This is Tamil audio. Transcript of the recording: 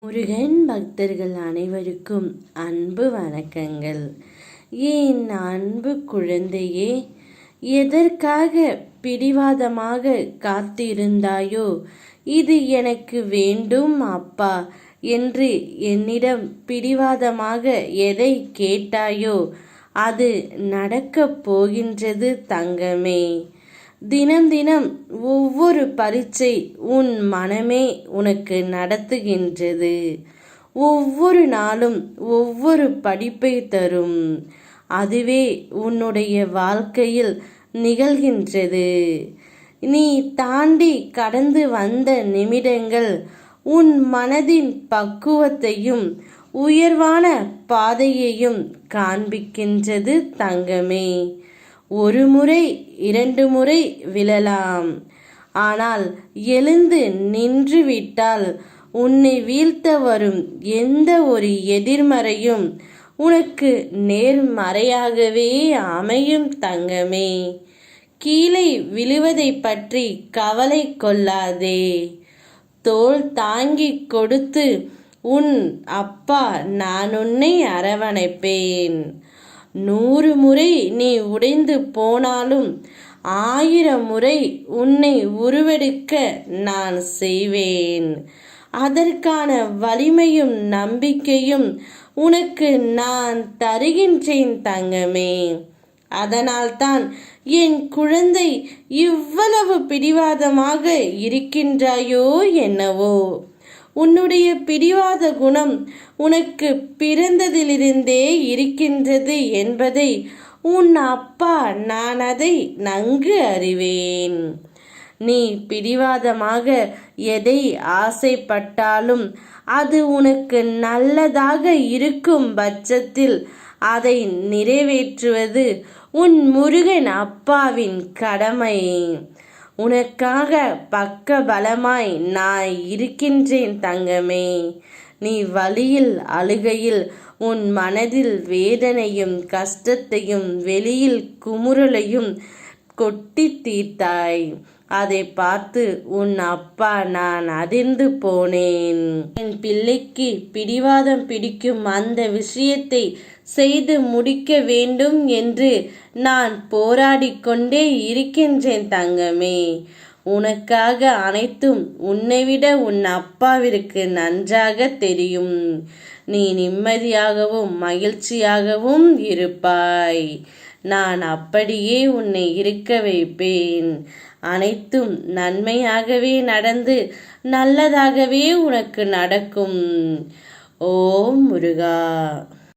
முருகன் பக்தர்கள் அனைவருக்கும் அன்பு வணக்கங்கள். என் அன்பு குழந்தையே, எதற்காக பிடிவாதமாக காத்திருந்தாயோ, இது எனக்கு வேண்டும் அப்பா என்று என்னிடம் பிடிவாதமாக எதை கேட்டாயோ அது நடக்கப் போகின்றது தங்கமே. தினம் தினம் ஒவ்வொரு பரீட்சை உன் மனமே உனக்கு நடத்துகின்றது. ஒவ்வொரு நாளும் ஒவ்வொரு படிப்பை தரும். அதுவே உன்னுடைய வாழ்க்கையில் நிகழ்கின்றது. நீ தாண்டி கடந்து வந்த நிமிடங்கள் உன் மனதின் பக்குவத்தையும் உயர்வான பாதையையும் காண்பிக்கின்றது தங்கமே. ஒரு முறை 2 முறை விழலாம், ஆனால் எழுந்து நின்று விட்டால் உன்னை வீழ்த்த வரும் எந்த ஒரு எதிர்மறையும் உனக்கு நேர்மறையாகவே அமையும் தங்கமே. கீழே விழுவதை பற்றி கவலை கொள்ளாதே. தோள் தாங்கி கொடுத்து உன் அப்பா நான் உன்னை அரவணைப்பேன். 100 முறை நீ உடைந்து போனாலும் 1000 முறை உன்னை உருவெடுக்க நான் செய்வேன். அதற்கான வலிமையும் நம்பிக்கையும் உனக்கு நான் தருகின்றேன் தங்கமே. அதனால்தான் என் குழந்தை இவ்வளவு பிடிவாதமாக இருக்கின்றாயோ என்னவோ. உன்னுடைய பிடிவாத குணம் உனக்கு பிறந்ததிலிருந்தே இருக்கின்றது என்பதை உன் அப்பா நான் அதை நன்கு அறிவேன். நீ பிடிவாதமாக எதை ஆசைப்பட்டாலும் அது உனக்கு நல்லதாக இருக்கும் பட்சத்தில் அதை நிறைவேற்றுவது உன் முருகன் அப்பாவின் கடமை. உனக்காக பக்க பலமாய் நான் இருக்கின்றேன் தங்கமே. நீ வலியில் அழுகையில் உன் மனதில் வேதனையும் கஷ்டத்தையும் வெளியில் குமுறலையும் கொட்டி தீர்த்தாய். அதை பார்த்து உன் அப்பா நான் அதிர்ந்து போனேன். என் பிள்ளைக்கு பிடிவாதம் பிடிக்கும் அந்த விஷயத்தை செய்து முடிக்க வேண்டும் என்று நான் போராடிக்கொண்டே இருக்கின்றேன் தங்கமே. உனக்காக அனைத்தும் உன்னைவிட உன் அப்பாவிற்கு நன்றாக தெரியும். நீ நிம்மதியாகவும் மகிழ்ச்சியாகவும் இருப்பாய். நான் அப்படியே உன்னை இருக்க வைப்பேன். அனைத்தும் நன்மையாகவே நடந்து நல்லதாகவே உனக்கு நடக்கும். ஓம் முருகா.